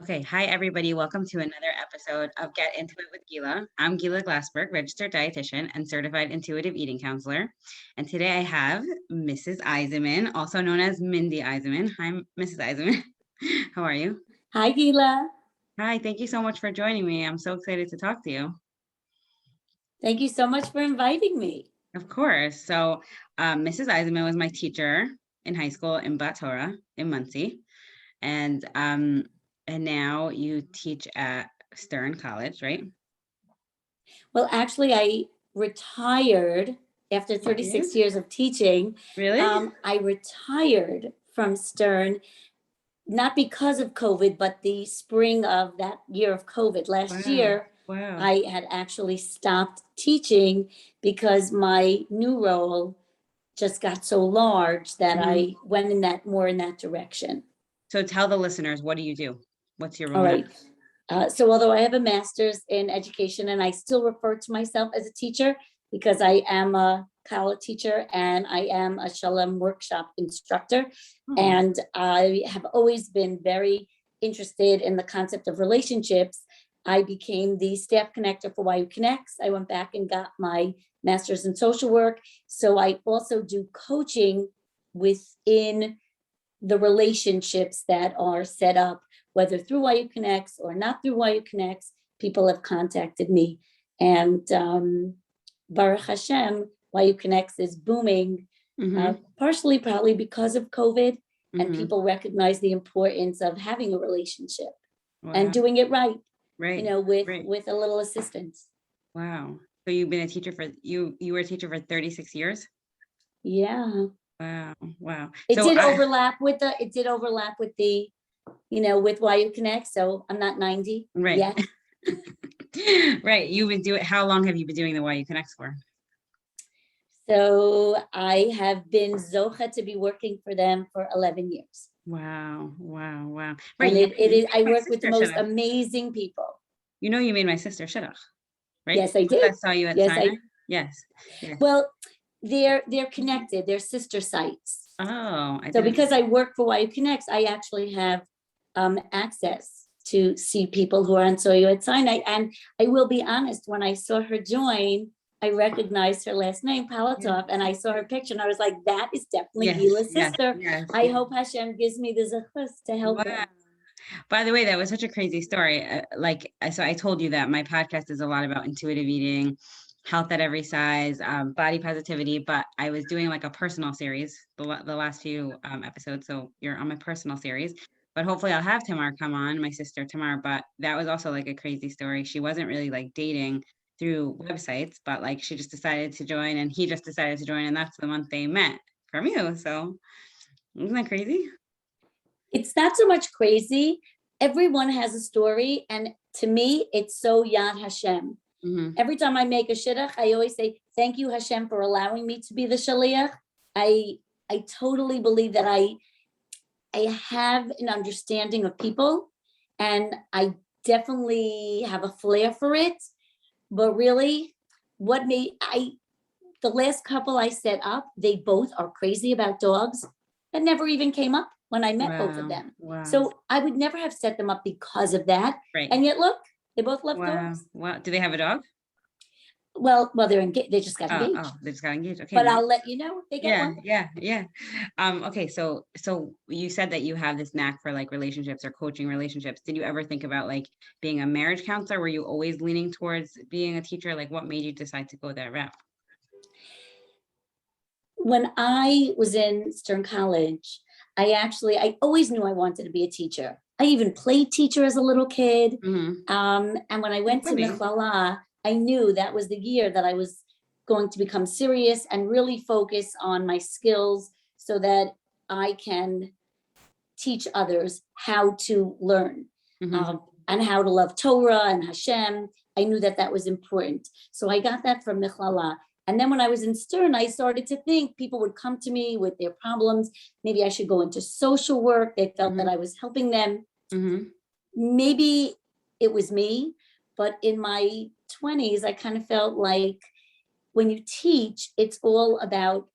Okay, hi everybody. Welcome to another episode of Get Into It with Gila. I'm Gila Glassberg, registered dietitian and certified intuitive eating counselor. And today I have Mrs. Eisenman, also known as Mindy Eisenman. Hi, Mrs. Eisenman. How are you? Hi, Gila. Hi, thank you so much for joining me. I'm so excited to talk to you. Thank you so much for inviting me. Of course. So Mrs. Eisenman was my teacher in high school in Bat Torah in Muncie. And now you teach at Stern College, right? Well, actually, I retired after 36 years of teaching. Really? I retired from Stern, not because of COVID, but the spring of that year of COVID. Last year, I had actually stopped teaching because my new role just got so large that I went in that direction. So tell the listeners, what do you do? What's your role? All right. So although I have a master's in education and I still refer to myself as a teacher because I am a Kallah teacher and I am a Shalom Workshop instructor. And I have always been very interested in the concept of relationships. I became the staff connector for YUConnects. I went back and got my master's in social work. So I also do coaching within the relationships that are set up, whether through YUConnects or not through YUConnects. People have contacted me, and Baruch Hashem, YUConnects is booming, partially probably because of COVID, and people recognize the importance of having a relationship and doing it right, with a little assistance. Wow. So you've been a teacher you were a teacher for 36 years? Yeah. Wow. It did overlap with the with YUConnects, so I'm not 90 yet. Right. How long have you been doing the YUConnects for? So I have been zocha to be working for them for 11 years. Wow. Right. And it is, I work with the most amazing people. You made my sister shidduch, right? Yes, I did. I saw you at Sinai. Yes. Well, they're connected. They're sister sites. Oh. So because I work for YUConnects, I actually have access to see people who are on Soyu at Sinai. And I will be honest, when I saw her join, I recognized her last name, Palatov, and I saw her picture and I was like, that is definitely Gila's sister. I hope Hashem gives me the zechus to help her. By the way, that was such a crazy story. So I told you that my podcast is a lot about intuitive eating, health at every size, body positivity, but I was doing like a personal series, the last few episodes. So you're on my personal series, but hopefully I'll have Tamar come on, my sister Tamar. But that was also like a crazy story. She wasn't really like dating through websites, but like she just decided to join and he just decided to join. And that's the month they met from you. So isn't that crazy? It's not so much crazy. Everyone has a story. And to me, it's so Yad Hashem. Every time I make a shidduch, I always say, thank you, Hashem, for allowing me to be the shaliach. I totally believe that I have an understanding of people and I definitely have a flair for it. But really, the last couple I set up, they both are crazy about dogs. That never even came up when I met both of them. So I would never have set them up because of that. Right. And yet, look, they both love dogs. Wow. Do they have a dog? Well, they're engaged. They just got engaged. Oh, they just got engaged. Okay. But I'll let you know if they get one. Yeah. Okay. So you said that you have this knack for like relationships or coaching relationships. Did you ever think about like being a marriage counselor? Were you always leaning towards being a teacher? Like what made you decide to go that route? When I was in Stern College, I always knew I wanted to be a teacher. I even played teacher as a little kid. And when I went to Kallah, I knew that was the year that I was going to become serious and really focus on my skills so that I can teach others how to learn and how to love Torah and Hashem. I knew that was important. So I got that from Kallah. And then when I was in Stern, I started to think people would come to me with their problems. Maybe I should go into social work. They felt that I was helping them. Maybe it was me, but in my 20s, I kind of felt like when you teach, it's all about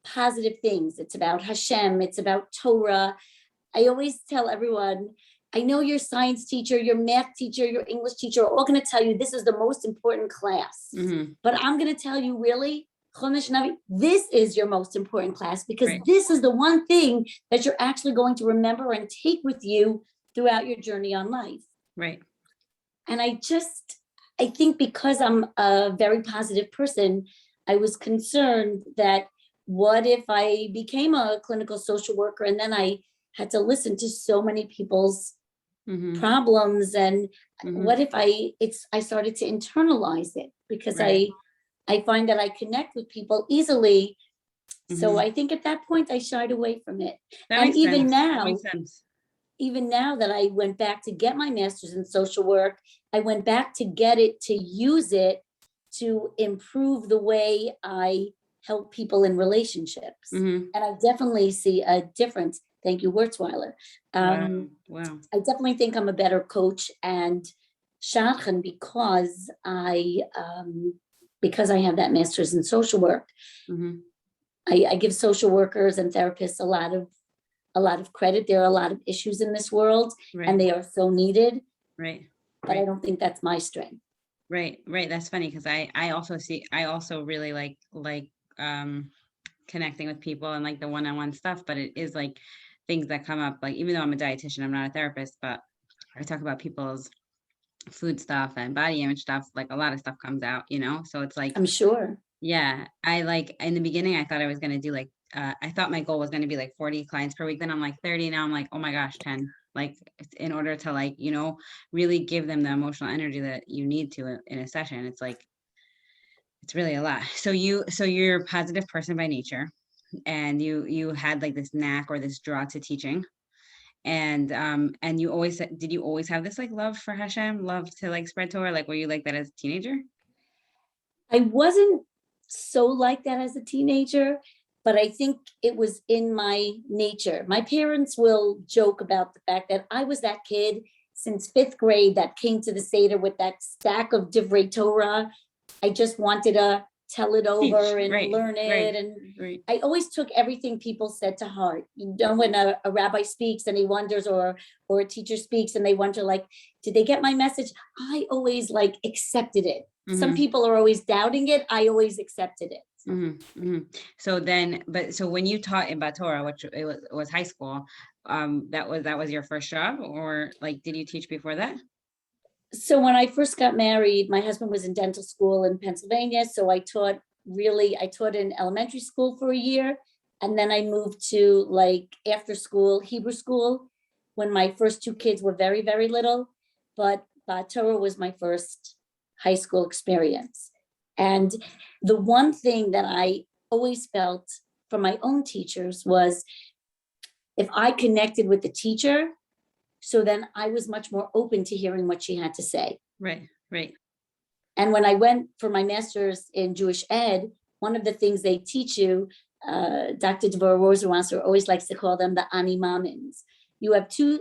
positive things. It's about Hashem. It's about Torah. I always tell everyone, I know your science teacher, your math teacher, your English teacher are all going to tell you this is the most important class. But I'm going to tell you really, this is your most important class because this is the one thing that you're actually going to remember and take with you throughout your journey on life. Right. And I think because I'm a very positive person, I was concerned that what if I became a clinical social worker and then I had to listen to so many people's problems, and what if I started to internalize it because I find that I connect with people easily. So I think at that point I shied away from it. And even now that I went back to get my master's in social work, I went back to get it, to use it to improve the way I help people in relationships. And I definitely see a difference. Thank you, Wurzweiler. Wow. I definitely think I'm a better coach and Shadchan because I have that master's in social work. I give social workers and therapists a lot of credit. There are a lot of issues in this world, and they are so needed. Right. But I don't think that's my strength. Right. That's funny because I also really like connecting with people and like the one-on-one stuff, but it is like things that come up, like even though I'm a dietitian, I'm not a therapist, but I talk about people's food stuff and body image stuff, like a lot of stuff comes out, so it's like, I'm sure. Yeah. I like in the beginning, I thought I was going to do like, I thought my goal was going to be like 40 clients per week. Then I'm like 30. Now I'm like, oh my gosh, 10, like in order to like, really give them the emotional energy that you need to in a session. It's like, it's really a lot. So you're a positive person by nature, and you had like this knack or this draw to teaching. And did you always have this like love for Hashem, love to like spread Torah? Like, were you like that as a teenager? I wasn't so like that as a teenager, but I think it was in my nature. My parents will joke about the fact that I was that kid since 5th grade that came to the Seder with that stack of Divrei Torah. I just wanted to tell it over and learn it. And I always took everything people said to heart. When a rabbi speaks and he wonders, or a teacher speaks and they wonder, like, did they get my message? I always like accepted it. Some people are always doubting it. I always accepted it. So when you taught in Torah, which it was high school, that was your first job, or like, did you teach before that? So when I first got married, my husband was in dental school in Pennsylvania. So I taught in elementary school for a year. And then I moved to like after school, Hebrew school, when my first 2 kids were very, very little. But Torah was my first high school experience. And the one thing that I always felt from my own teachers was if I connected with the teacher, so then I was much more open to hearing what she had to say. Right. And when I went for my master's in Jewish ed, one of the things they teach you, Dr. Deborah Wurzweiler always likes to call them the Ani Mamins. You have two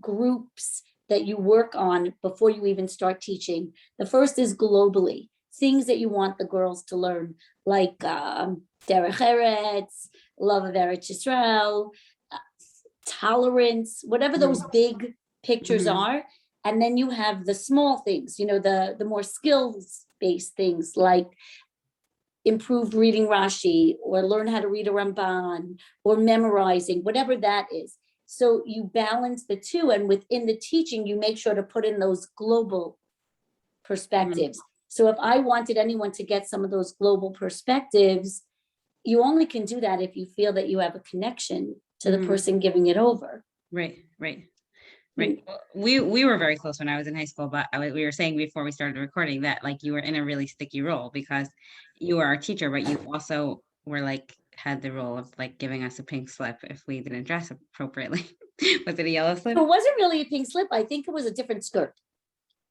groups that you work on before you even start teaching. The first is globally, things that you want the girls to learn, like Derech Eretz, love of Eretz Yisrael, tolerance, whatever those big pictures are. And then you have the small things, the more skills-based things like improved reading Rashi, or learn how to read a Ramban, or memorizing, whatever that is. So you balance the two, and within the teaching, you make sure to put in those global perspectives. So if I wanted anyone to get some of those global perspectives, you only can do that if you feel that you have a connection to the person giving it over. Right. We were very close when I was in high school, but we were saying before we started recording that like you were in a really sticky role because you were our teacher, but you also were like had the role of like giving us a pink slip if we didn't dress appropriately. Was it a yellow slip? It wasn't really a pink slip. I think it was a different skirt.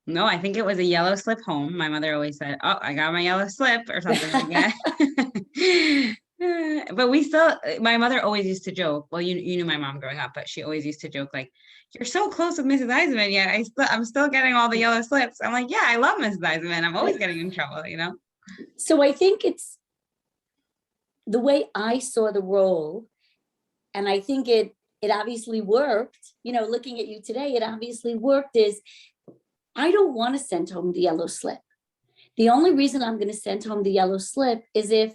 No, I think it was a yellow slip home. My mother always said, "Oh, I got my yellow slip," or something like that. But my mother always used to joke. Well, you knew my mom growing up, but she always used to joke like, "You're so close with Mrs. Eisenman, yet I'm still getting all the yellow slips." I'm like, "Yeah, I love Mrs. Eisenman. I'm always getting in trouble, So I think it's the way I saw the role, and I think it it obviously worked, looking at you today, it obviously worked, is I don't want to send home the yellow slip. The only reason I'm going to send home the yellow slip is if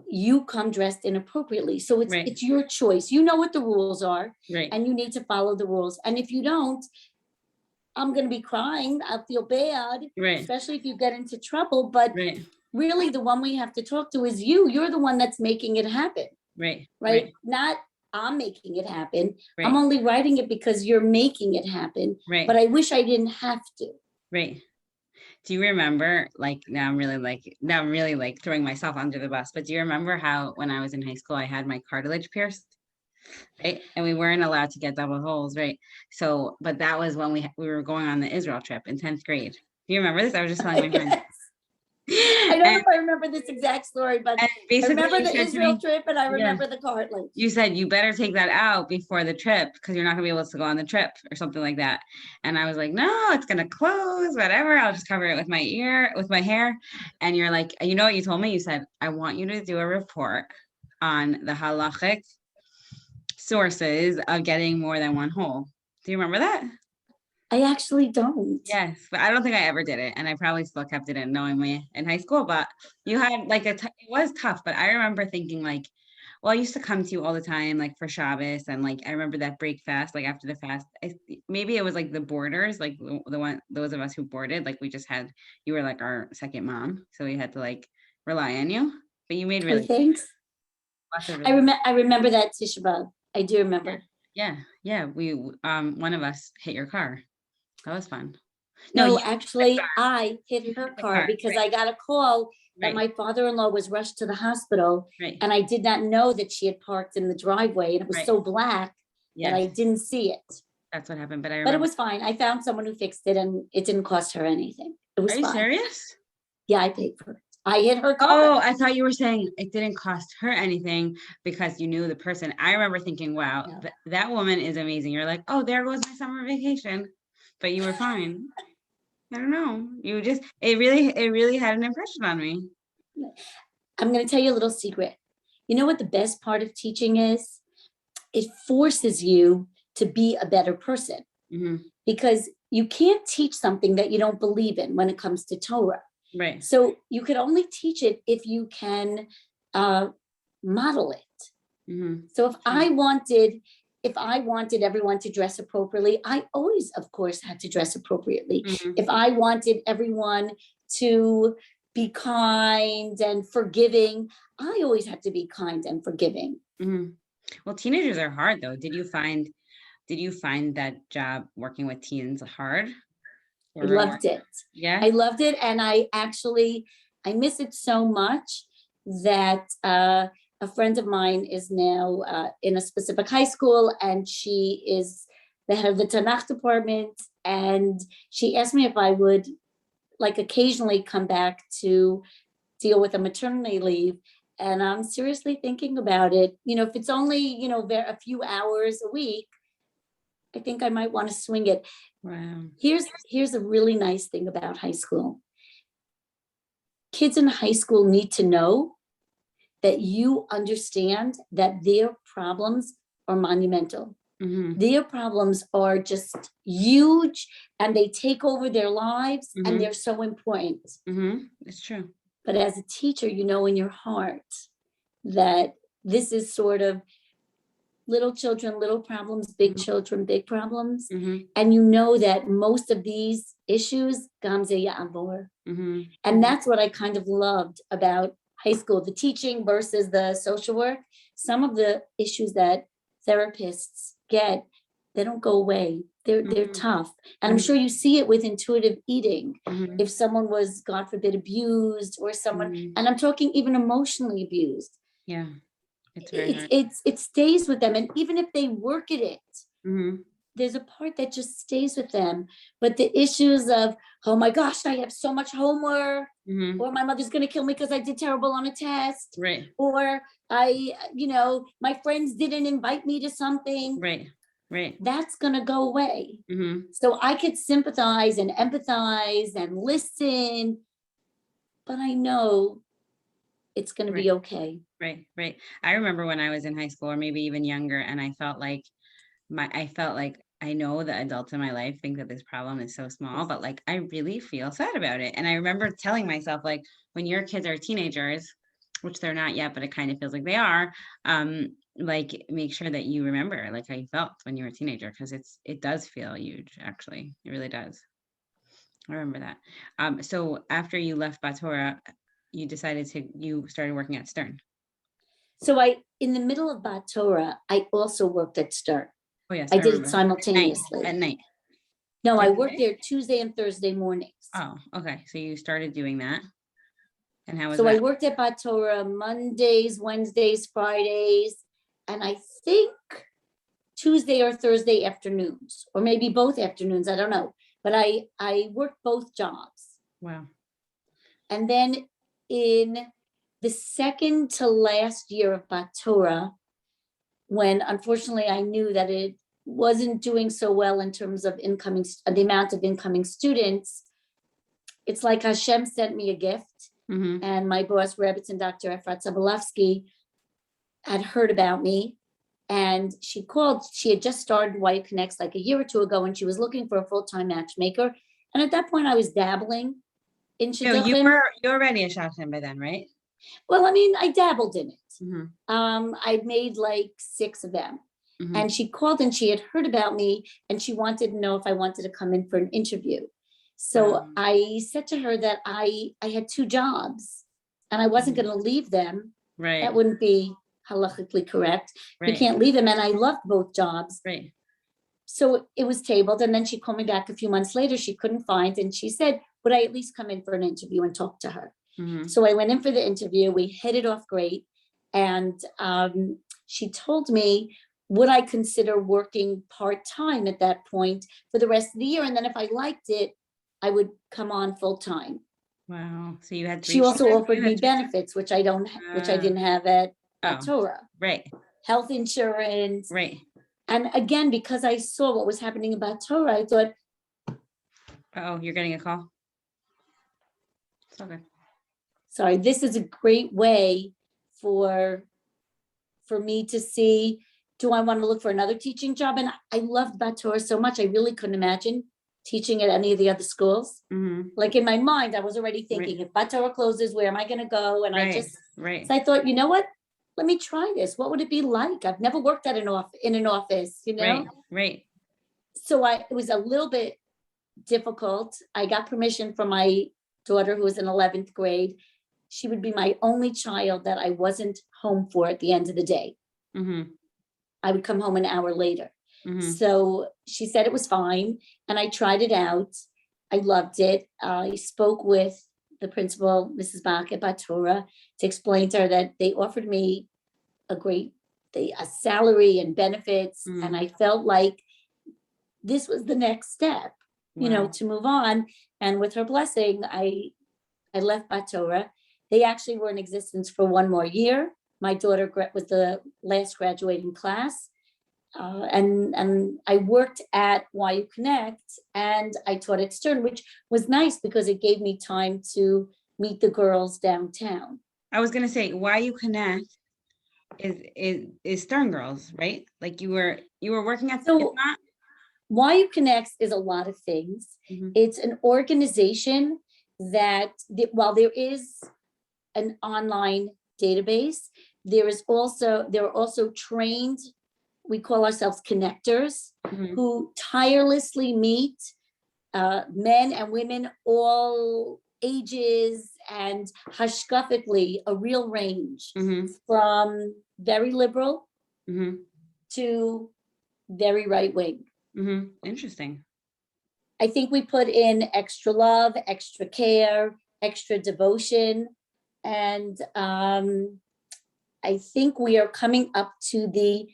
you come dressed inappropriately. So it's your choice. You know what the rules are, and you need to follow the rules. And if you don't, I'm going to be crying. I'll feel bad, especially if you get into trouble. But really, the one we have to talk to is you. You're the one that's making it happen. Right? Not I'm making it happen. I'm only writing it because you're making it happen. But I wish I didn't have to. Do you remember, now I'm really throwing myself under the bus, but do you remember how when I was in high school, I had my cartilage pierced? Right. And we weren't allowed to get double holes. Right. So, but that was when we were going on the Israel trip in 10th grade. Do you remember this? I was just telling my friend. I don't know if I remember this exact story, but I remember the Israel trip and I remember the cartilage. You said you better take that out before the trip because you're not gonna be able to go on the trip or something like that. And I was like, no, it's gonna close, whatever. I'll just cover it with my hair. And you're like, you know what you told me? You said, I want you to do a report on the halachic sources of getting more than one hole. Do you remember that? I actually don't. Yes, but I don't think I ever did it. And I probably still kept it in knowing me in high school, but you had it was tough, but I remember thinking well, I used to come to you all the time, for Shabbos. And I remember that break fast, after the fast, maybe it was the boarders, those of us who boarded, you were our second mom. So we had to rely on you, but you made really thanks. I remember that Tisha B'Av. I do remember. Yeah. We, one of us hit your car. That was fun. No, actually, I hit her car because I got a call that my father-in-law was rushed to the hospital, and I did not know that she had parked in the driveway, and it was so black that I didn't see it. That's what happened, but it was fine. I found someone who fixed it, and it didn't cost her anything. It was fine. Are you serious? Yeah, I paid for it. I hit her car. Oh, I thought you were saying it didn't cost her anything because you knew the person. I remember thinking, wow, that woman is amazing. You're like, oh, there goes my summer vacation. But you were fine. I don't know. It really had an impression on me. I'm going to tell you a little secret. You know what the best part of teaching is? It forces you to be a better person, because you can't teach something that you don't believe in when it comes to Torah. So you could only teach it if you can model it. So if I wanted everyone to dress appropriately, I always, of course, had to dress appropriately. If I wanted everyone to be kind and forgiving, I always had to be kind and forgiving. Well, teenagers are hard, though. Did you find that job working with teens hard? I loved it. Yeah, I loved it. And I miss it so much that a friend of mine is now in a specific high school, and she is the head of the Tanach department. And she asked me if I would occasionally come back to deal with a maternity leave. And I'm seriously thinking about it. If it's only, a few hours a week, I think I might want to swing it. Wow. Here's a really nice thing about high school. Kids in high school need to know that you understand that their problems are monumental. Their problems are just huge, and they take over their lives, and they're so important. It's true. But as a teacher, you know in your heart that this is sort of little children, little problems, big children, big problems. And you know that most of these issues, gamze ya'avor. And that's what I kind of loved about high school, the teaching versus the social work. Some of the issues that therapists get, they don't go away. They're tough. And I'm sure you see it with intuitive eating. If someone was, God forbid, abused, or someone, and I'm talking even emotionally abused. Yeah. It stays with them. And even if they work at it, there's a part that just stays with them. But the issues of, oh my gosh, I have so much homework, or my mother's going to kill me because I did terrible on a test, or my friends didn't invite me to something. That's going to go away. So I could sympathize and empathize and listen, but I know it's going to be okay. Right, right. I remember when I was in high school or maybe even younger, and I felt like I know the adults in my life think that this problem is so small, but like I really feel sad about it. And I remember telling myself, like, when your kids are teenagers, which they're not yet, but it kind of feels like they are, like make sure that you remember like how you felt when you were a teenager, because it does feel huge, actually. It really does. I remember that. So after you left Batora, you started working at Stern. So in the middle of Bat Torah, I also worked at Stern. Oh yes, I I did it remember. simultaneously. At night. No, I During the worked day? there Tuesday and Thursday mornings. Oh, okay. So you started doing that. And how was So I that? worked at Bat Torah Mondays, Wednesdays, Fridays, and I think Tuesday or Thursday afternoons, or maybe both afternoons, I don't know. But I worked both jobs. Wow. And then in the second to last year of Bat Torah, when unfortunately I knew that it wasn't doing so well in terms of the amount of incoming students, it's like Hashem sent me a gift. Mm-hmm. And my boss, Rebbitzin Dr. Efrat Sobolovsky, had heard about me. And she called. She had just started YUConnects like a year or two ago, and she was looking for a full-time matchmaker. And at that point, I was dabbling in No, shidduchim. you're already a Shadchan by then, right? Well, I mean, I dabbled in it. Mm-hmm. I made like 6 of them. Mm-hmm. And she called and she had heard about me and she wanted to know if I wanted to come in for an interview. So I said to her that I had 2 jobs and I wasn't going to leave them. Right. That wouldn't be halachically correct. Right. You can't leave them. And I loved both jobs. Right. So it was tabled. And then she called me back a few months later. She couldn't find. And she said, would I at least come in for an interview and talk to her? Mm-hmm. So I went in for the interview. We hit it off great. And she told me, would I consider working part-time at that point for the rest of the year? And then if I liked it, I would come on full-time. Wow. So you had 3 She also children? offered me benefits, which I didn't have at Torah. Right. Health insurance. Right. And again, because I saw what was happening about Torah, I thought, Oh, you're getting a call? It's okay. Sorry, this is a great way for me to see, do I want to look for another teaching job? And I loved Bat Torah so much, I really couldn't imagine teaching at any of the other schools. Mm-hmm. Like in my mind, I was already thinking, if Bat Torah closes, where am I going to go? And Right. So I thought, you know what? Let me try this. What would it be like? I've never worked in an office, you know? Right. So it was a little bit difficult. I got permission from my daughter, who was in 11th grade. She would be my only child that I wasn't home for at the end of the day. Mm-hmm. I would come home an hour later. Mm-hmm. So she said it was fine. And I tried it out. I loved it. I spoke with the principal, Mrs. Bach at Bat Torah, to explain to her that they offered me a salary and benefits. Mm-hmm. And I felt like this was the next step, you know, to move on. And with her blessing, I left Bat Torah. They actually were in existence for 1 more year. My daughter was the last graduating class. And I worked at YUConnects and I taught at Stern, which was nice because it gave me time to meet the girls downtown. I was going to say, YUConnect is Stern girls, right? Like you were working at, so YUConnects is a lot of things. Mm-hmm. It's an organization that while there is an online database, there are also trained, we call ourselves connectors, mm-hmm. who tirelessly meet men and women, all ages, and hashkafically a real range, mm-hmm. from very liberal, mm-hmm. to very right wing. Mm-hmm. Interesting. I think we put in extra love, extra care, extra devotion. And I think we are coming up to the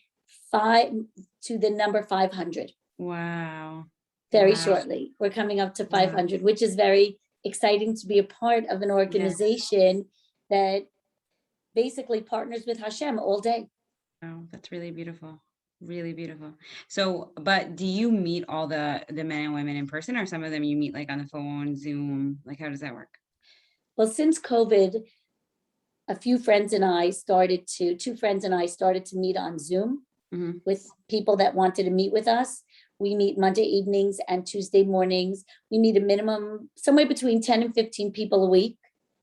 number 500. Wow. Very shortly. We're coming up to 500, which is very exciting to be a part of an organization that basically partners with Hashem all day. Oh, that's really beautiful. Really beautiful. So, but do you meet all the men and women in person, or some of them you meet like on the phone, Zoom? Like, how does that work? Well, since COVID, two friends and I started to meet on Zoom with people that wanted to meet with us. We meet Monday evenings and Tuesday mornings. We meet a minimum somewhere between 10 and 15 people a week.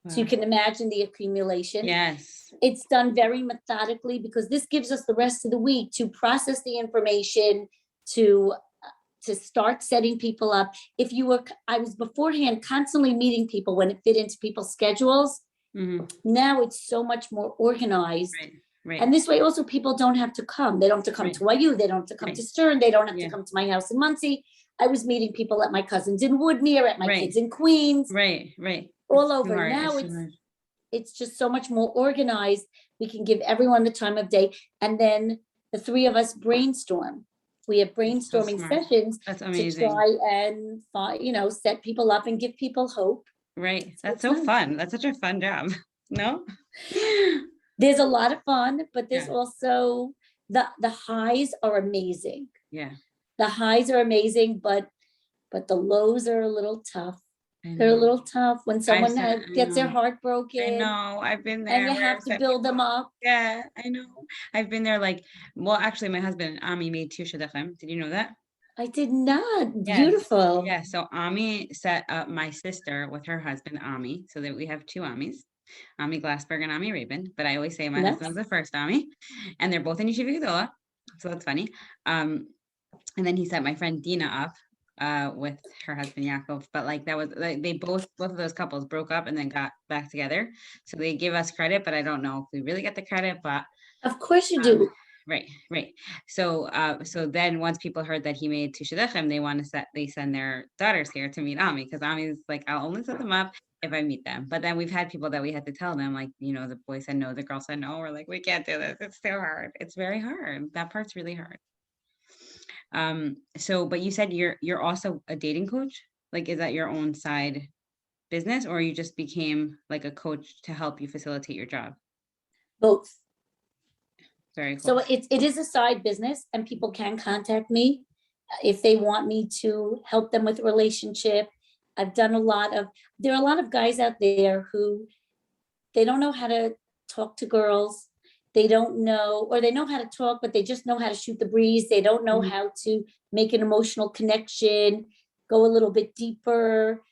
Wow. So you can imagine the accumulation. Yes. It's done very methodically because this gives us the rest of the week to process the information, to start setting people up. I was beforehand constantly meeting people when it fit into people's schedules. Now it's so much more organized. Right. And this way also people don't have to come. They don't have to come to YU. They don't have to come to Stern. They don't have to come to my house in Muncie. I was meeting people at my cousins in Woodmere, at my kids in Queens. Right. All over. Smart. Now it's just so much more organized. We can give everyone the time of day. And then the three of us brainstorm. We have brainstorming sessions to try and set people up and give people hope. Right. That's so fun. That's such a fun job. No? There's a lot of fun, but there's also the highs are amazing. Yeah. The highs are amazing, but the lows are a little tough. They're a little tough when someone gets their heart broken. I know. I've been there. And you have to build them up. Yeah, I know. I've been there actually my husband, Ami, made 2 shidduchim. Did you know that? I did not. Yes. Beautiful. Yeah. So Ami set up my sister with her husband, Ami, so that we have 2 Amis, Ami Glassberg and Ami Rabin. But I always say my husband's the first Ami, and they're both in Yeshiva Gedolah. So that's funny. And then he set my friend Dina up with her husband Yaakov, but that was they both of those couples broke up and then got back together. So they give us credit, but I don't know if we really get the credit. But of course you do. Right. So then once people heard that he made 2 shidduchim, they send their daughters here to meet Ami, because Ami's I'll only set them up if I meet them. But then we've had people that we had to tell them, the boy said no, the girl said no. We're we can't do this. It's so hard. It's very hard. That part's really hard. But you said you're also a dating coach. Is that your own side business, or you just became a coach to help you facilitate your job? Both. Very cool. So it is a side business, and people can contact me if they want me to help them with a relationship. I've done there are a lot of guys out there who they don't know how to talk to girls. They don't know, or they know how to talk, but they just know how to shoot the breeze. They don't know how to make an emotional connection, go a little bit deeper,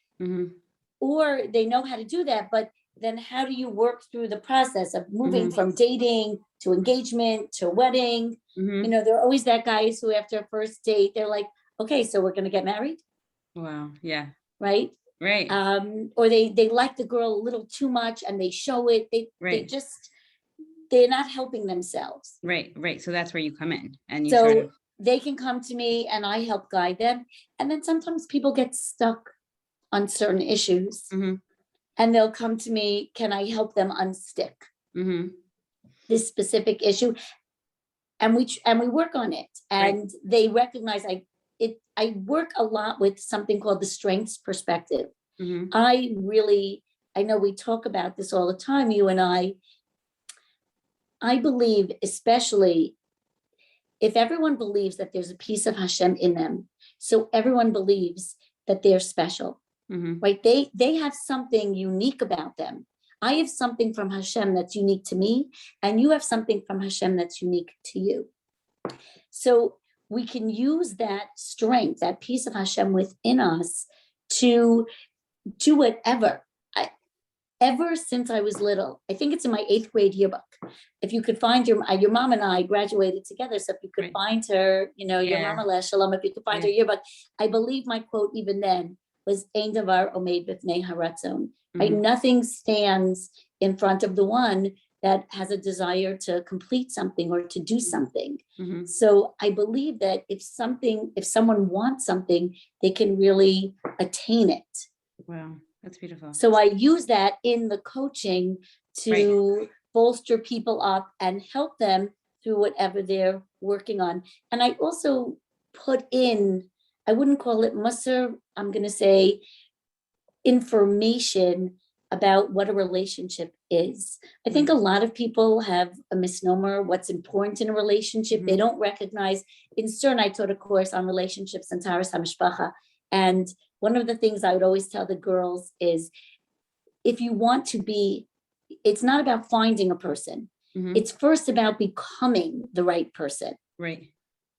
or they know how to do that. But then how do you work through the process of moving from dating to engagement to wedding? There are always that guys who after a first date, they're like, okay, so we're going to get married. Wow. Yeah. Right. Or they like the girl a little too much and they show it. They're not helping themselves. Right. So that's where you come in, and they can come to me and I help guide them. And then sometimes people get stuck on certain issues, and they'll come to me. Can I help them unstick this specific issue? And we work on it, and they recognize I work a lot with something called the strengths perspective. I know we talk about this all the time, you and I believe, especially if everyone believes that there's a piece of Hashem in them, so everyone believes that they're special, right? They have something unique about them. I have something from Hashem that's unique to me, and you have something from Hashem that's unique to you. So we can use that strength, that piece of Hashem within us, to do whatever. Ever since I was little, I think it's in my 8th grade yearbook. If you could find your mom and I graduated together, so if you could find her, your mama Shalom, if you could find her yearbook, I believe my quote even then was Ein davar omed b'fnei haratzon. Right, nothing stands in front of the one that has a desire to complete something or to do something. So I believe that if someone wants something, they can really attain it. Wow. That's beautiful. So I use that in the coaching to bolster people up and help them through whatever they're working on. And I also put in, I wouldn't call it musar, I'm going to say information about what a relationship is. I think a lot of people have a misnomer what's important in a relationship. They don't recognize. In CERN, I taught a course on relationships and Taharat Hamishpacha. And one of the things I would always tell the girls is, if you want to be it's not about finding a person. It's first about becoming the right person. Right.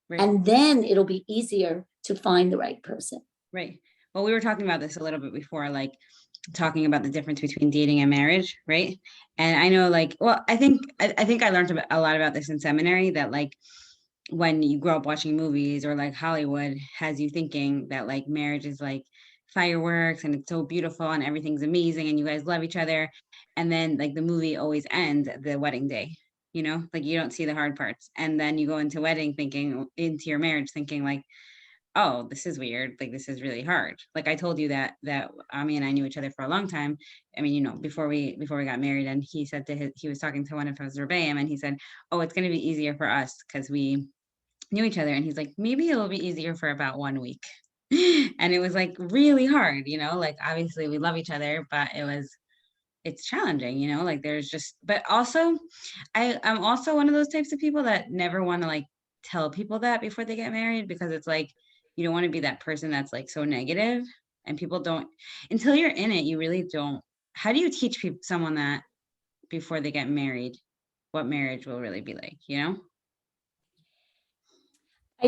And then it'll be easier to find the right person. Right. Well, we were talking about this a little bit before, like talking about the difference between dating and marriage, right? And I know, like, well, I think I learned a lot about this in seminary, that like when you grow up watching movies, or like Hollywood has you thinking that like marriage is like fireworks and it's so beautiful and everything's amazing and you guys love each other, and then like the movie always ends at the wedding day, like you don't see the hard parts, and then you go into your marriage thinking like, oh, this is weird. Like, this is really hard. Like I told you that Ami and I knew each other for a long time. I mean, before we got married, and he was talking to one of his rebbeim, and he said, oh, it's going to be easier for us because we knew each other. And he's like, maybe it'll be easier for about 1 week. And it was like really hard, like obviously we love each other, but it's challenging, like there's just, but also I'm also one of those types of people that never want to like tell people that before they get married, because it's like, you don't want to be that person that's like so negative, and people don't, until you're in it, you really don't. How do you teach someone that before they get married, what marriage will really be like, I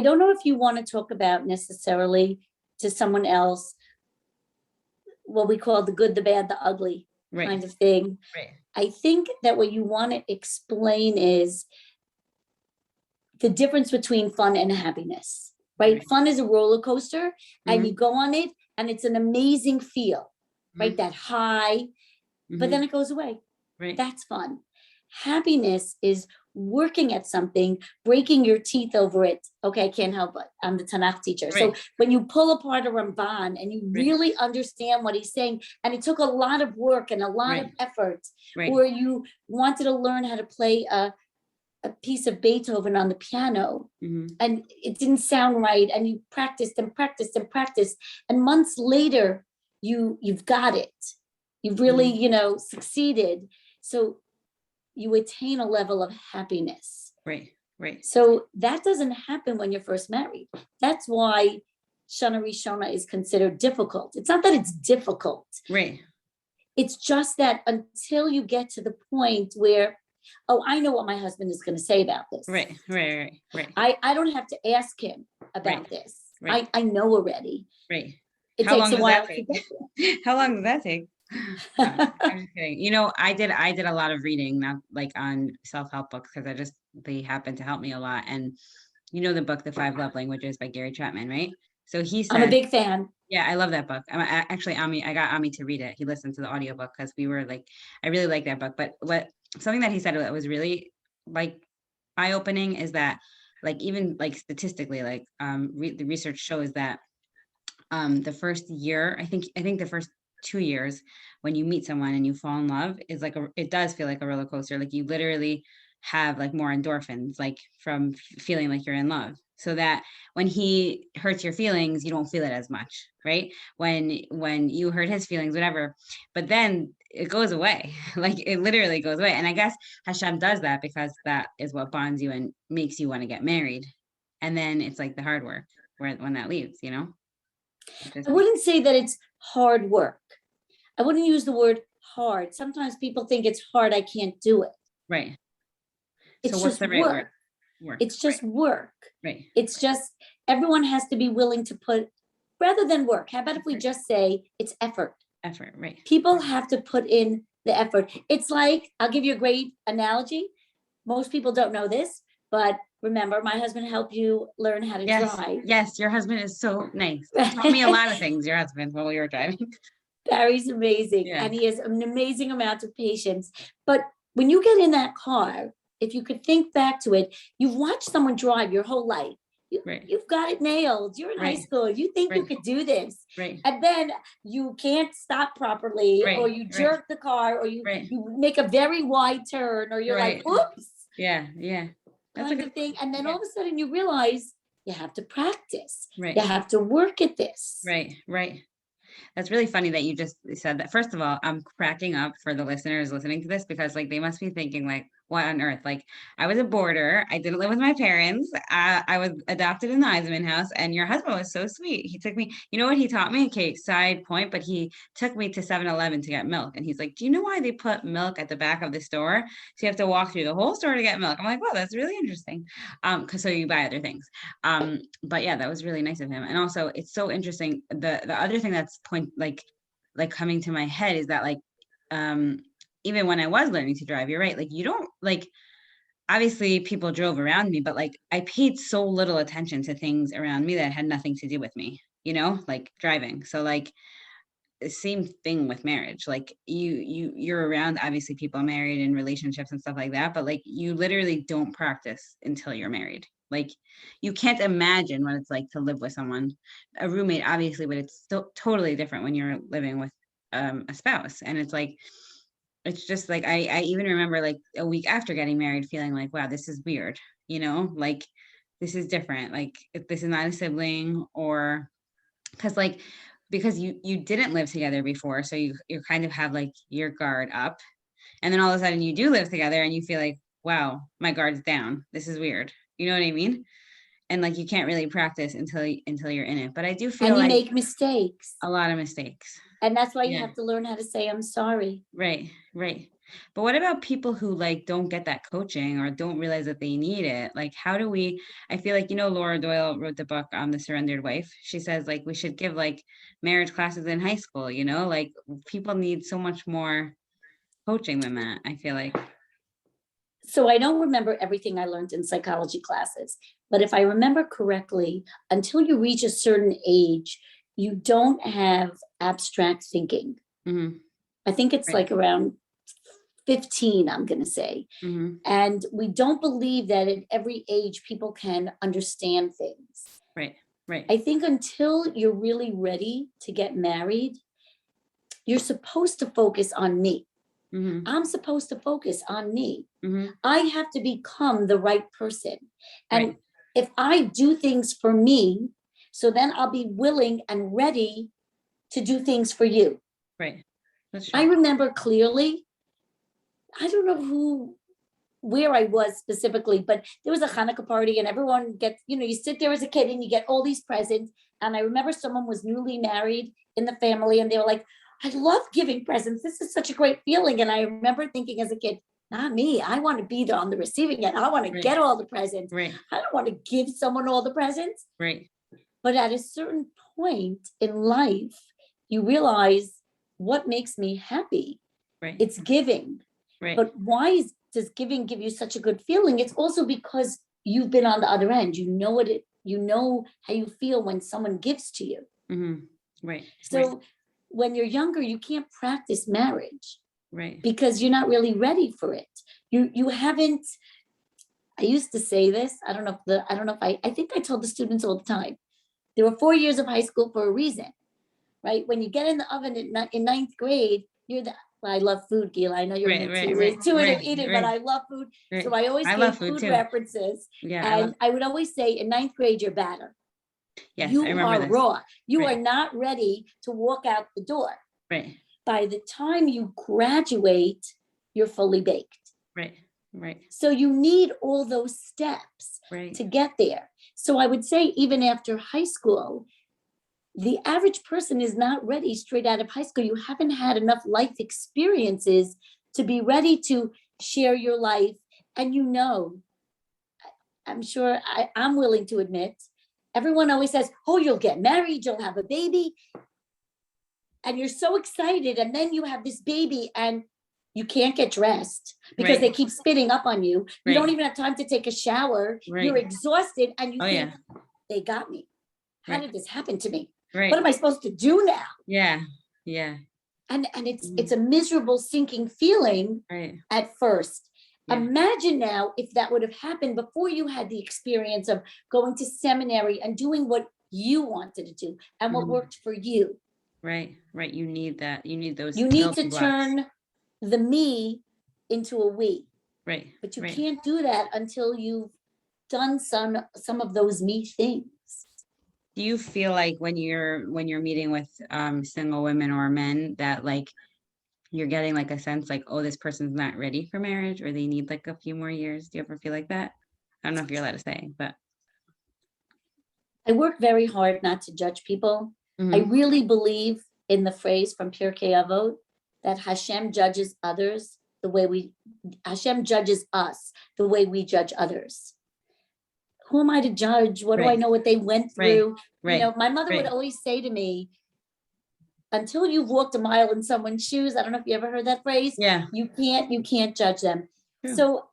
don't know if you want to talk about necessarily to someone else what we call the good, the bad, the ugly kind of thing. Right. I think that what you want to explain is the difference between fun and happiness, right? Fun is a roller coaster, and you go on it and it's an amazing feel, right? That high, but then it goes away. Right. That's fun. Happiness is working at something, breaking your teeth over it. Okay, I can't help it. I'm the Tanach teacher. Right. So when you pull apart a Ramban and you really understand what he's saying, and it took a lot of work and a lot of effort, or you wanted to learn how to play a piece of Beethoven on the piano, and it didn't sound right, and you practiced and practiced and practiced, and months later, you've got it. You've really, succeeded. So you attain a level of happiness. Right. So that doesn't happen when you're first married. That's why Shana Rishona is considered difficult. It's not that it's difficult. Right. It's just that until you get to the point where, oh, I know what my husband is going to say about this. Right. I don't have to ask him about this. Right. I know already. Right. It takes a while to get there. How long does that take? I'm just kidding. I did a lot of reading, not like on self-help books, because they happen to help me a lot. And the book, The 5 Love Languages by Gary Chapman, right? So he said, I'm a big fan. Yeah, I love that book. Actually, I got Ami to read it. He listened to the audiobook because we were like, I really like that book. But something that he said that was really like eye-opening is that, like, even like statistically, like the research shows that the first year, I think the first 2 years when you meet someone and you fall in love is like it does feel like a roller coaster. Like you literally have like more endorphins, like from feeling like you're in love, so that when he hurts your feelings, you don't feel it as much, right? When you hurt his feelings, whatever, but then it goes away. Like it literally goes away. And I guess Hashem does that because that is what bonds you and makes you want to get married. And then it's like the hard work when that leaves, I wouldn't say that it's hard work. I wouldn't use the word hard. Sometimes people think it's hard, I can't do it. Right. It's so what's just the right work. It's just work. Right. It's just, everyone has to be willing to put, rather than work, how about if we just say it's effort? Effort, right. People have to put in the effort. It's like, I'll give you a great analogy. Most people don't know this, but remember, my husband helped you learn how to drive. Yes, your husband is so nice. He taught me a lot of things, your husband, while we were driving. Barry's amazing, and he has an amazing amount of patience. But when you get in that car, if you could think back to it, you've watched someone drive your whole life. You've got it nailed. You're in high school. You think you could do this. Right. And then you can't stop properly, or you jerk the car, or you make a very wide turn, or you're like, oops. Yeah. That's a good thing. And then all of a sudden you realize you have to practice. Right. You have to work at this. Right. That's really funny that you just said that. First of all, I'm cracking up for the listeners listening to this, because like they must be thinking like, what on earth? Like, I was a boarder. I didn't live with my parents. I was adopted in the Eisenman house, and your husband was so sweet. He took me, you know what he taught me? Okay, side point, but he took me to 7-Eleven to get milk. And he's like, do you know why they put milk at the back of the store? So you have to walk through the whole store to get milk. I'm like, wow, that's really interesting. Because so you buy other things. But yeah, that was really nice of him. And also it's so interesting. The other thing that's like coming to my head is that like, even when I was learning to drive, you're right. Like, you don't like, obviously people drove around me, but like I paid so little attention to things around me that had nothing to do with me, like driving. So like the same thing with marriage. Like you're around obviously people married in relationships and stuff like that, but like you literally don't practice until you're married. Like you can't imagine what it's like to live with someone, a roommate, obviously, but it's still totally different when you're living with a spouse. And it's like, it's just like, I even remember like a week after getting married feeling like, wow, this is weird, like this is different. Like if this is not a sibling, or because you didn't live together before. So you kind of have like your guard up, and then all of a sudden you do live together and you feel like, wow, my guard's down. This is weird. You know what I mean? And like, you can't really practice until you're in it. But I do feel And you like make mistakes. a lot of mistakes. And that's why you Yeah. have to learn how to say, I'm sorry. Right. But what about people who like don't get that coaching or don't realize that they need it? Like, how do we, I feel like, Laura Doyle wrote the book on The Surrendered Wife. She says like, we should give like marriage classes in high school, like people need so much more coaching than that, I feel like. So I don't remember everything I learned in psychology classes, but if I remember correctly, until you reach a certain age, you don't have abstract thinking. Mm-hmm. I think it's Right. like around 15, I'm going to say. Mm-hmm. And we don't believe that at every age people can understand things. Right. I think until you're really ready to get married, you're supposed to focus on me. Mm-hmm. I'm supposed to focus on me. Mm-hmm. I have to become the right person. And Right. if I do things for me, so then I'll be willing and ready to do things for you. Right. That's true. I remember clearly, I don't know where I was specifically, but there was a Hanukkah party and everyone gets, you sit there as a kid and you get all these presents. And I remember someone was newly married in the family and they were like, I love giving presents. This is such a great feeling. And I remember thinking as a kid, not me. I want to be on the receiving end. I want to get all the presents. Right. I don't want to give someone all the presents. Right. But at a certain point in life, you realize what makes me happy. Right. It's giving. Right. But why does giving give you such a good feeling? It's also because you've been on the other end. You know how you feel when someone gives to you. Mm-hmm. Right. So when you're younger, you can't practice marriage. Right. Because you're not really ready for it. You haven't. I used to say this. I think I told the students all the time. There were 4 years of high school for a reason, right? When you get in the oven in ninth grade, I love food, Gila. I know you're intuitive eating, but I love food. Right. So I always gave food references. Yeah, and I would always say in ninth grade, you're batter. Yes, you are this. raw. You are not ready to walk out the door. Right. By the time you graduate, you're fully baked. Right. So you need all those steps to get there. So I would say even after high school, the average person is not ready straight out of high school. You haven't had enough life experiences to be ready to share your life. And I'm sure I'm willing to admit, everyone always says, oh, you'll get married, you'll have a baby. And you're so excited. And then you have this baby and you can't get dressed because they keep spitting up on you. You don't even have time to take a shower. You're exhausted and you think, they got me. How did this happen to me? What am I supposed to do now? Yeah. And it's a miserable sinking feeling at first. Yeah. Imagine now if that would have happened before you had the experience of going to seminary and doing what you wanted to do and what worked for you. Right. You need that. You need those. You need to turn the me into a we. Right. But you can't do that until you've done some of those me things. Do you feel like when you're meeting with single women or men that like you're getting like a sense like, oh, this person's not ready for marriage, or they need like a few more years? Do you ever feel like that? I don't know if you're allowed to say, but. I work very hard not to judge people. I really believe in the phrase from Pirkei Avot that Hashem judges others the way Hashem judges us the way we judge others. Who am I to judge? What do I know what they went through? You know, my mother would always say to me, until you've walked a mile in someone's shoes, I don't know if you ever heard that phrase. Yeah. You can't judge them. True. So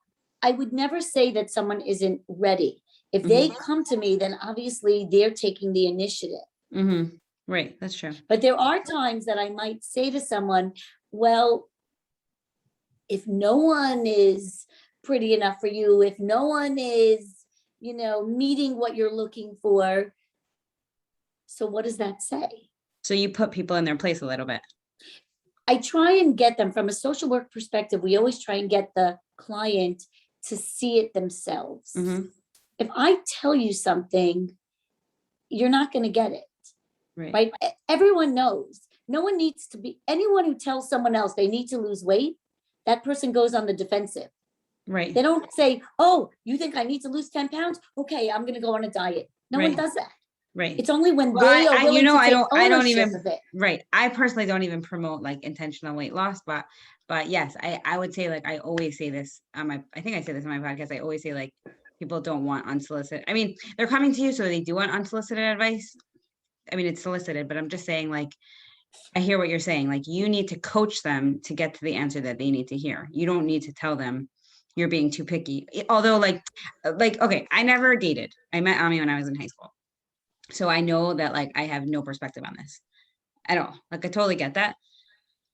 I would never say that someone isn't ready. If they come to me, then obviously they're taking the initiative. Right, that's true. But there are times that I might say to someone, well, if no one is pretty enough for you, if no one is, you know, meeting what you're looking for, so what does that say? So you put people in their place a little bit. I try and get them from a social work perspective. We always try and get the client to see it themselves. If I tell you something, you're not going to get it. Right? Everyone knows. No one needs to be, anyone who tells someone else they need to lose weight, that person goes on the defensive. Right. They don't say, oh, you think I need to lose 10 pounds? Okay, I'm going to go on a diet. No one does that. Right. It's only when they are willing to take ownership of it. Right. I personally don't even promote like intentional weight loss, but yes, I would say, like, I always say this on my, I think I say this on my podcast. I always say, like, people don't want unsolicited. I mean, they're coming to you, so they do want unsolicited advice. I mean, it's solicited, but I'm just saying, like, I hear what you're saying. Like, you need to coach them to get to the answer that they need to hear. You don't need to tell them you're being too picky. Although, like, okay, I never dated. I met Ami when I was in high school. So I know that, like, I have no perspective on this at all. Like, I totally get that.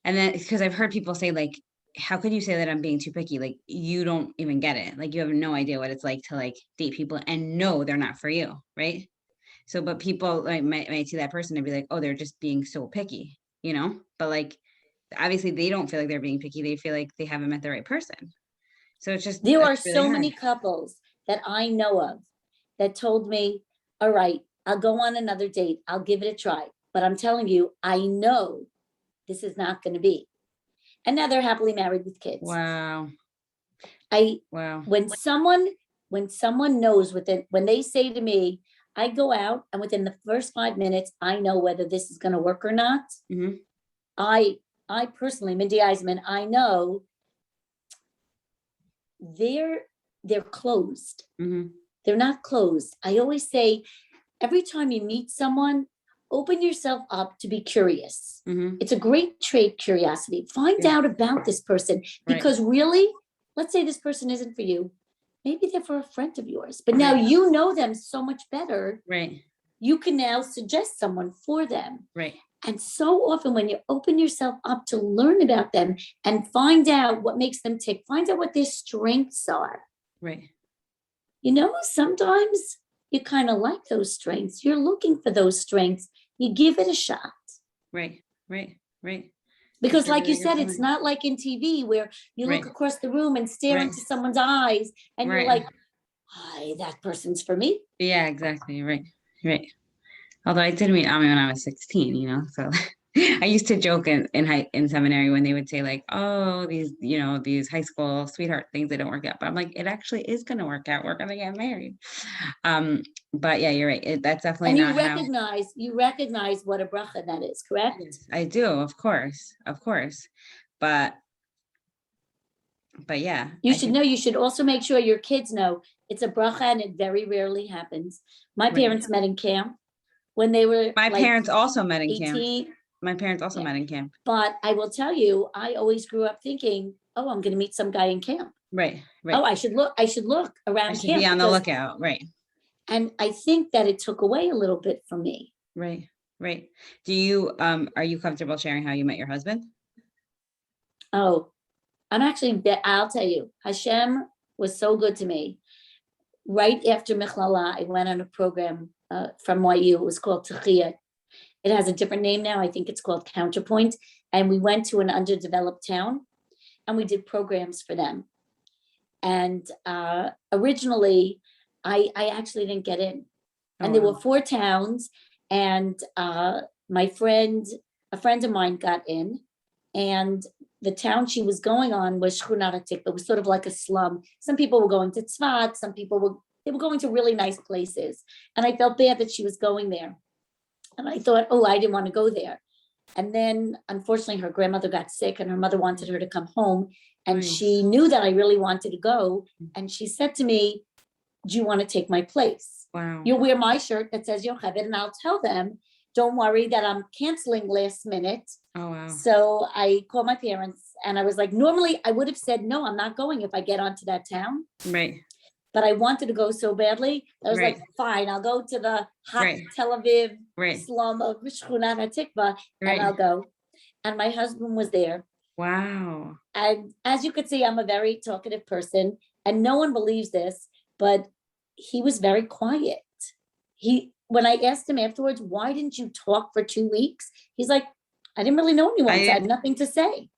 And then, because I've heard people say, like, how could you say that I'm being too picky? Like, you don't even get it. Like, you have no idea what it's like to, like, date people and know they're not for you, right? So, but people like might see that person and be like, oh, they're just being so picky, you know? But, like, obviously they don't feel like they're being picky. They feel like they haven't met the right person. So it's just, there are really so hard. many couples that I know of that told me, all right, I'll go on another date. I'll give it a try. But I'm telling you, I know this is not going to be. And now they're happily married with kids. Wow. Wow. When someone knows when they say to me, I go out and within the first 5 minutes, I know whether this is going to work or not. I personally, Mindy Eisenman, I know they're closed. They're not closed. I always say, every time you meet someone, open yourself up to be curious. It's a great trait, curiosity. Find out about this person, because really, let's say this person isn't for you. Maybe they're for a friend of yours, but now you know them so much better. Right. You can now suggest someone for them. Right. And so often when you open yourself up to learn about them and find out what makes them tick, find out what their strengths are. Right. You know, sometimes you kind of like those strengths. You're looking for those strengths. You give it a shot. Right. Because like you said, it's not like in TV where you look across the room and stare into someone's eyes and you're like, hi, that person's for me. Yeah, exactly. Right. Although I did meet Ami when I was 16, you know, so I used to joke in seminary when they would say, like, oh, these high school sweetheart things, they don't work out. But I'm like, it actually is going to work out. We're going to get married. But yeah, you're right. That's definitely and not you recognize what a bracha that is, correct? Yes, I do, of course. But yeah. You should also make sure your kids know it's a bracha and it very rarely happens. My parents met in camp when they were parents also met in 18. Camp. My parents also met in camp. But I will tell you, I always grew up thinking, oh, I'm going to meet some guy in camp. Right. Oh, I should look around I should camp. Be on the lookout. Right. And I think that it took away a little bit from me. Right. Do you, are you comfortable sharing how you met your husband? Oh, I'll tell you, Hashem was so good to me. Right after Michlala, I went on a program from YU. It was called Tahiyat. It has a different name now. I think it's called Counterpoint. And we went to an underdeveloped town and we did programs for them. And originally, I actually didn't get in. And there were 4 towns. And a friend of mine got in. And the town she was going on was Shchunar Atik, but was sort of like a slum. Some people were going to Tzfat, they were going to really nice places. And I felt bad that she was going there. And I thought, oh, I didn't want to go there. And then unfortunately her grandmother got sick and her mother wanted her to come home. And she knew that I really wanted to go. And she said to me, do you want to take my place? Wow. You'll wear my shirt that says Yocheved, and I'll tell them, don't worry that I'm canceling last minute. Oh, wow. So I called my parents and I was like, normally I would have said, no, I'm not going if I get onto that town. Right. But I wanted to go so badly. I was like, fine, I'll go to the hot Tel Aviv slum of Shchunar HaTikva and I'll go. And my husband was there. Wow. And as you could see, I'm a very talkative person and no one believes this, but he was very quiet. When I asked him afterwards, why didn't you talk for 2 weeks? He's like, I didn't really know anyone, so I had nothing to say.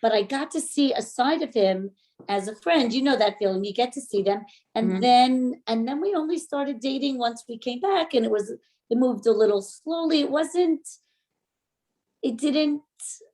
But I got to see a side of him as a friend. You know that feeling, you get to see them. And then we only started dating once we came back, and it moved a little slowly. It didn't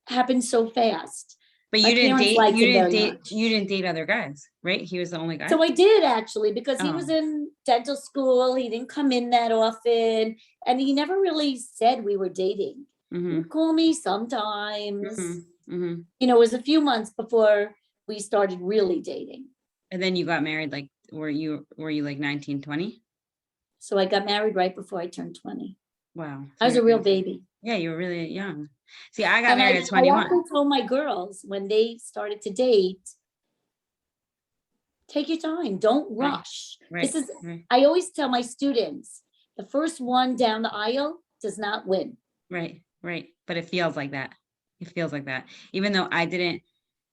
happen so fast. But you didn't date other guys, right? He was the only guy. So I did actually, because he was in dental school. He didn't come in that often. And he never really said we were dating. He'd call me sometimes. It was a few months before we started really dating. And then you got married, like, were you like 19, 20? So I got married right before I turned 20. Wow. So I was a real baby. Yeah, you were really young. See, I got married at 21. I often told my girls when they started to date, take your time, don't rush. I always tell my students, the first one down the aisle does not win. Right. But it feels like that. Even though I didn't,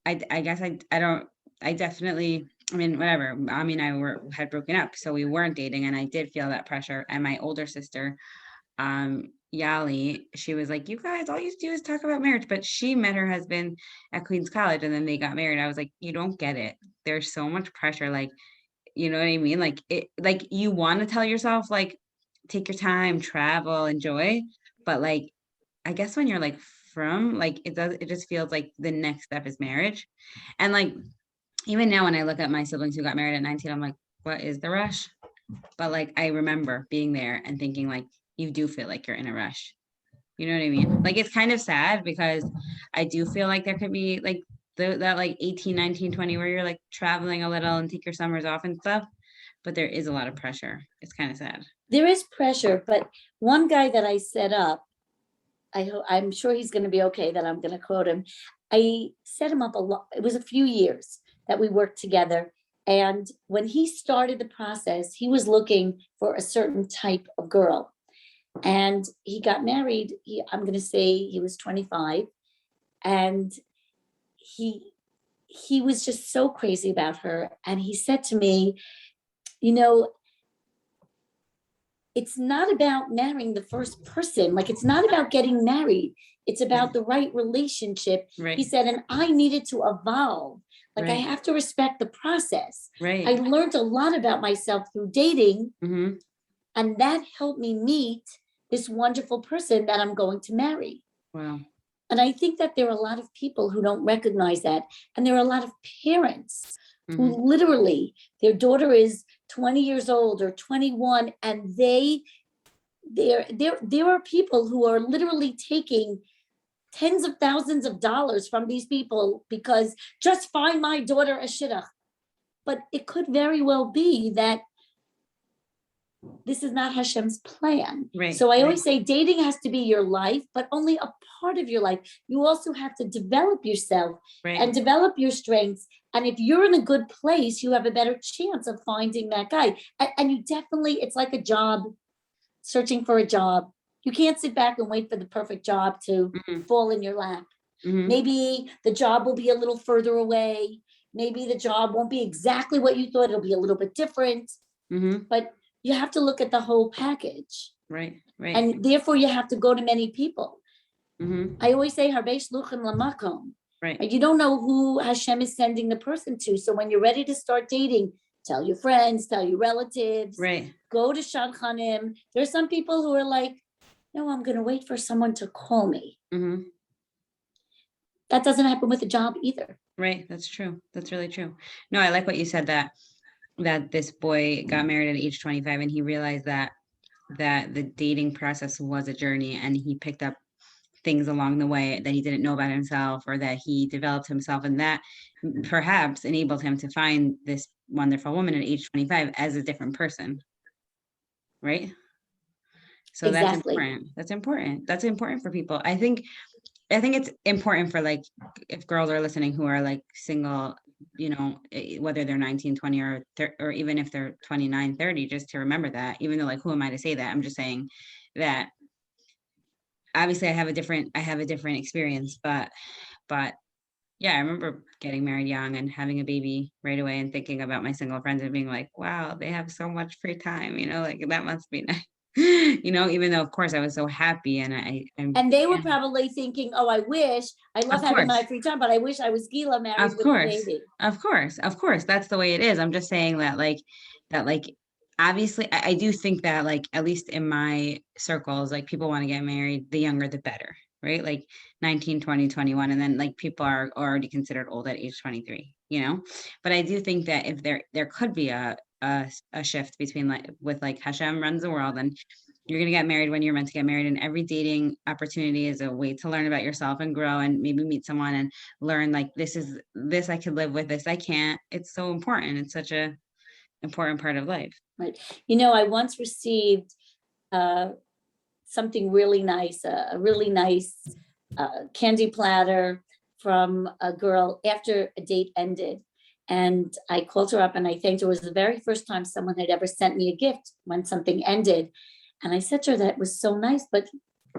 I guess I definitely, whatever. Mommy and I had broken up, so we weren't dating, and I did feel that pressure. And my older sister, Yali, she was like, you guys, all you do is talk about marriage. But she met her husband at Queens College and then they got married. I was like, you don't get it. There's so much pressure. Like, you know what I mean? Like you want to tell yourself, like, take your time, travel, enjoy. But like, I guess when you're like it just feels like the next step is marriage. And like, even now when I look at my siblings who got married at 19, I'm like, what is the rush? But like, I remember being there and thinking like, you do feel like you're in a rush. You know what I mean? Like, it's kind of sad because I do feel like there could be like that like 18, 19, 20, where you're like traveling a little and take your summers off and stuff. But there is a lot of pressure. It's kind of sad. There is pressure, but one guy that I set up, I'm sure he's going to be okay that I'm going to quote him. I set him up a lot. It was a few years that we worked together. And when he started the process, he was looking for a certain type of girl. And he got married. I'm going to say he was 25. And he was just so crazy about her. And he said to me, it's not about marrying the first person. Like, it's not about getting married. It's about the right relationship. Right. He said, and I needed to evolve. Like, I have to respect the process. Right. I learned a lot about myself through dating. And that helped me meet this wonderful person that I'm going to marry. Wow. And I think that there are a lot of people who don't recognize that. And there are a lot of parents who literally, their daughter is 20 years old or 21, and there are people who are literally taking tens of thousands of dollars from these people because just find my daughter a shidduch. But it could very well be that this is not Hashem's plan. Right, so I always say dating has to be your life, but only a part of your life. You also have to develop yourself and develop your strengths. And if you're in a good place, you have a better chance of finding that guy. And you definitely, it's like a job, searching for a job. You can't sit back and wait for the perfect job to fall in your lap. Maybe the job will be a little further away. Maybe the job won't be exactly what you thought. It'll be a little bit different. But you have to look at the whole package. Right. And therefore you have to go to many people. I always say, Harbe shluchim lamakom. Right. You don't know who Hashem is sending the person to. So when you're ready to start dating, tell your friends, tell your relatives, go to Shadchanim. There are some people who are like, no, I'm going to wait for someone to call me. that doesn't happen with a job either. Right. That's true. That's really true. No, I like what you said, that this boy got married at age 25 and he realized that the dating process was a journey, and he picked up things along the way that he didn't know about himself, or that he developed himself, and that perhaps enabled him to find this wonderful woman at age 25 as a different person. Right. So Exactly. That's important. That's important for people. I think it's important for, like, if girls are listening who are like single, whether they're 19, 20, or even if they're 29, 30, just to remember that, even though, like, who am I to say that? I'm just saying that obviously I have a different experience, but yeah, I remember getting married young and having a baby right away and thinking about my single friends and being like, wow, they have so much free time, like that must be nice. Even though of course I was so happy, and and they were probably thinking, oh, I love having my free time, but I wish I was Gila married with a baby. Of course. That's the way it is. I'm just saying that, like, obviously I do think that, like, at least in my circles, like, people want to get married, the younger the better, right? Like 19, 20, 21, and then, like, people are already considered old at age 23, but I do think that if there could be a shift between, like, with, like, Hashem runs the world, and you're going to get married when you're meant to get married, and every dating opportunity is a way to learn about yourself and grow and maybe meet someone and learn, like, this I could live with, this I can't. It's so important. It's such a important part of life. Right. I once received something really nice, a really nice candy platter from a girl after a date ended. And I called her up and I thanked her. It was the very first time someone had ever sent me a gift when something ended. And I said to her, that was so nice, but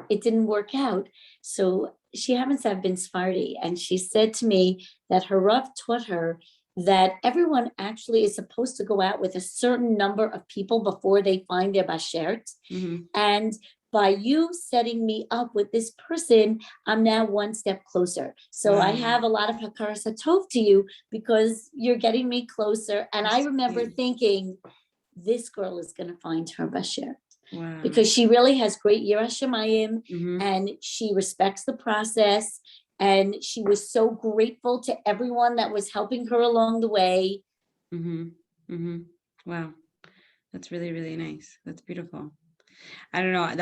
it didn't work out. So she happens to have been Sephardi. And she said to me that her Rav taught her that everyone actually is supposed to go out with a certain number of people before they find their bashert. Mm-hmm. And by you setting me up with this person, I'm now one step closer. So I have a lot of hakaras hatov to you because you're getting me closer. And I remember thinking, this girl is going to find her bashert. Wow. Because she really has great yiras shamayim, Mm-hmm. and she respects the process. And she was so grateful to everyone that was helping her along the way. Mm-hmm. Mm-hmm. Wow. That's really, really nice. That's beautiful. I don't know.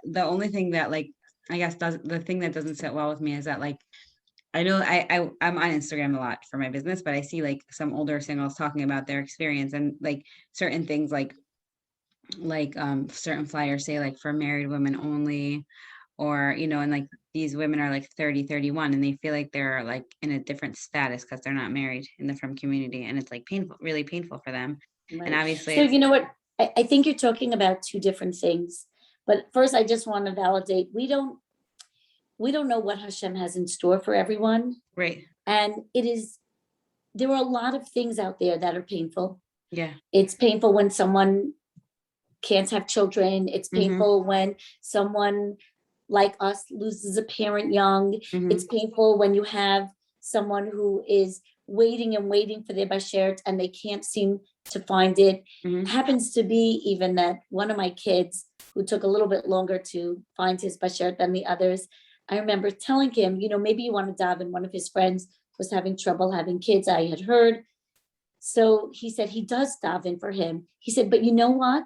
The only thing that, like, I guess the thing that doesn't sit well with me is that, like, I know I'm on Instagram a lot for my business, but I see, like, some older singles talking about their experience, and, like, certain things, like certain flyers say, like, for married women only, or, and, like, these women are like 30, 31, and they feel like they're, like, in a different status because they're not married in the frum community, and it's, like, painful, really painful for them. Right. And obviously, so you know what? I think you're talking about two different things. But first, I just want to validate, we don't know what Hashem has in store for everyone. right. And there are a lot of things out there that are painful. Yeah. It's painful when someone can't have children. It's painful when someone like us loses a parent young. Mm-hmm. It's painful when you have someone who is waiting and waiting for their bashert and they can't seem to find it. Mm-hmm. Happens to be even that one of my kids, who took a little bit longer to find his bashert than the others, I remember telling him, maybe you want to daven. One of his friends was having trouble having kids, I had heard. So he said he does daven for him. He said, but you know what?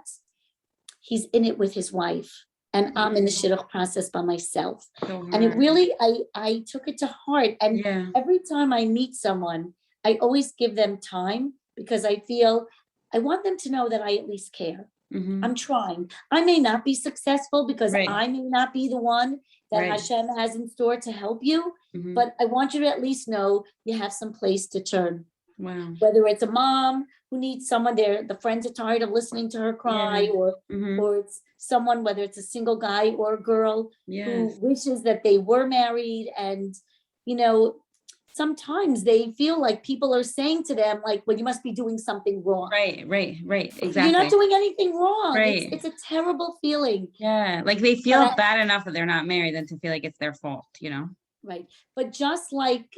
He's in it with his wife, and I'm in the shidduch process by myself. And it really, I took it to heart. And every time I meet someone, I always give them time, because I feel I want them to know that I at least care. Mm-hmm. I'm trying. I may not be successful because I may not be the one that Hashem has in store to help you, but I want you to at least know you have some place to turn. Wow. Whether it's a mom who needs someone there, the friends are tired of listening to her cry, or it's someone, whether it's a single guy or a girl who wishes that they were married, and sometimes they feel like people are saying to them, like, well, you must be doing something wrong. Right. Exactly. You're not doing anything wrong. Right. It's a terrible feeling. Yeah. Like, they feel bad enough that they're not married than to feel like it's their fault, Right. But just like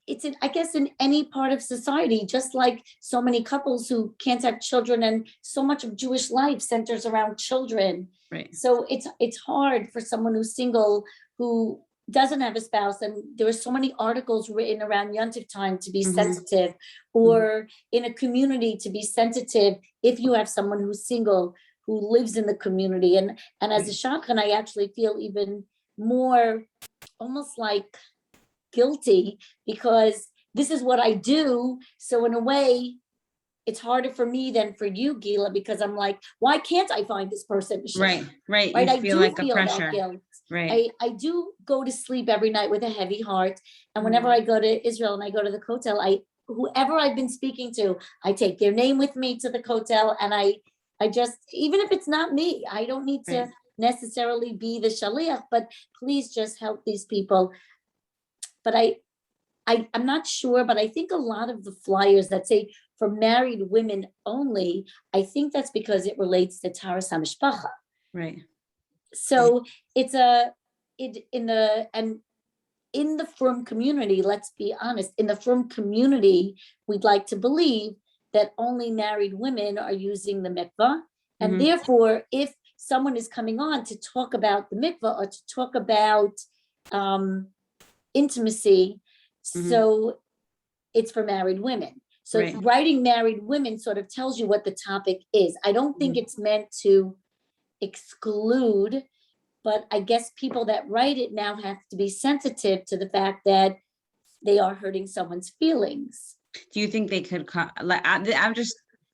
it's I guess in any part of society, just like so many couples who can't have children, and so much of Jewish life centers around children. Right. So it's hard for someone who's single, who doesn't have a spouse, and there are so many articles written around Yontif time to be Mhm. sensitive, or in a community to be sensitive if you have someone who's single who lives in the community. And as a Shadchan, I actually feel even more almost like guilty, because this is what I do. So in a way, it's harder for me than for you, Gila, because I'm like, why can't I find this person? Right. Right. You I feel do like a feel pressure. that guilt. Right. I do go to sleep every night with a heavy heart. And whenever I go to Israel and I go to the Kotel, whoever I've been speaking to, I take their name with me to the Kotel. And I just, even if it's not me, I don't need to necessarily be the shaliach, but please just help these people. But I'm not sure, but I think a lot of the flyers that say for married women only, I think that's because it relates to Taharat Hamishpacha. Right. So it's in the frum community, let's be honest, in the frum community, we'd like to believe that only married women are using the mikvah. And therefore, if someone is coming on to talk about the mikvah or to talk about intimacy, so it's for married women. So writing married women sort of tells you what the topic is. I don't think it's meant to exclude, but I guess people that write it now have to be sensitive to the fact that they are hurting someone's feelings. Do you think they could like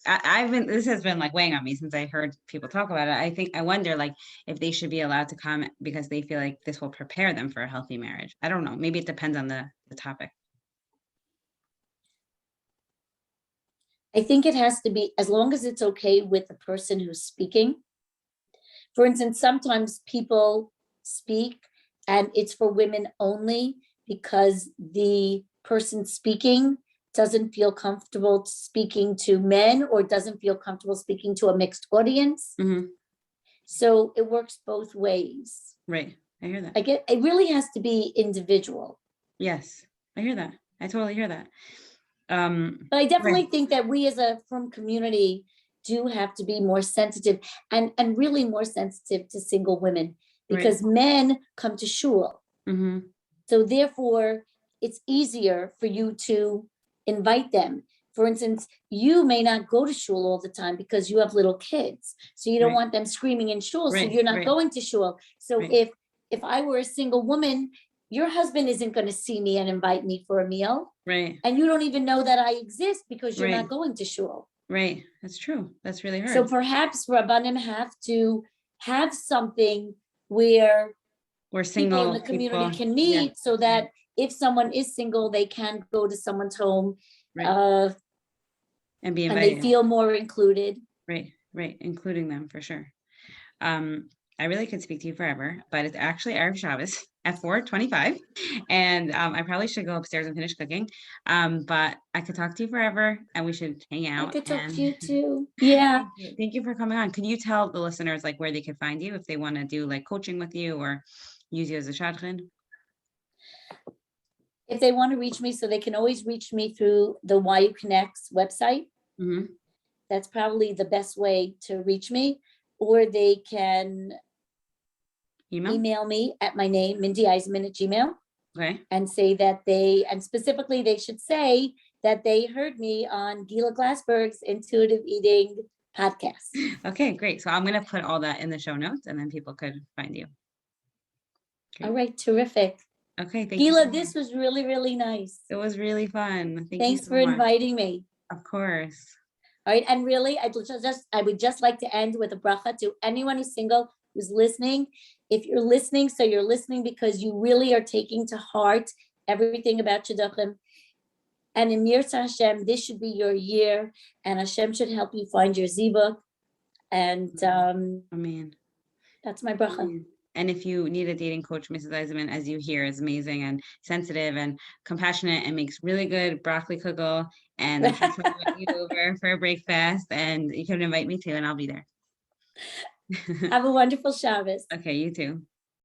I've been, this has been like weighing on me since I heard people talk about it. I wonder like if they should be allowed to comment because they feel like this will prepare them for a healthy marriage. I don't know. Maybe it depends on the topic. I think it has to be, as long as it's okay with the person who's speaking. For instance, sometimes people speak and it's for women only because the person speaking doesn't feel comfortable speaking to men or doesn't feel comfortable speaking to a mixed audience. So it works both ways. Right. I hear that. It really has to be individual. Yes, I hear that. I totally hear that. But I definitely think that we as a frum community do have to be more sensitive and really more sensitive to single women, because men come to shul. So therefore, it's easier for you to invite them. For instance, you may not go to shul all the time because you have little kids. So you don't want them screaming in shul. So you're not going to shul. So if I were a single woman, your husband isn't going to see me and invite me for a meal. Right. And you don't even know that I exist because you're not going to shul. Right. That's true. That's really hard. So perhaps Rabbanim have to have something where single people in the community can meet so that if someone is single, they can go to someone's home and be invited. And they feel more included. Right. Including them for sure. I really could speak to you forever, but it's actually Erev Shabbos at 4:25, and I probably should go upstairs and finish cooking. But I could talk to you forever, and we should hang out. I could talk to you too. Yeah. Thank you for coming on. Could you tell the listeners like where they could find you if they want to do like coaching with you or use you as a shadchan? If they want to reach me, so they can always reach me through the YUConnects website. That's probably the best way to reach me, or they can email me at my name, Mindy Eisenman @gmail. And say that and specifically they should say that they heard me on Gila Glassberg's Intuitive Eating podcast. Okay, great. So I'm going to put all that in the show notes and then people could find you. Great. All right, terrific. Okay, thank Gila, you. this was really, really nice. It was really fun. Thanks for inviting me. Of course. All right, and really, I would just like to end with a bracha to anyone who's single, who's listening. If you're listening, so you're listening because you really are taking to heart everything about shidduchim. And in Yirtzeh Hashem, this should be your year, and Hashem should help you find your zibuk. And Amen. That's my bracha. Amen. And if you need a dating coach, Mrs. Eisenman, as you hear, is amazing and sensitive and compassionate and makes really good broccoli kugel. And I'm sure someone will eat over for a breakfast, and you can invite me too, and I'll be there. Have a wonderful Shabbos. Okay, you too.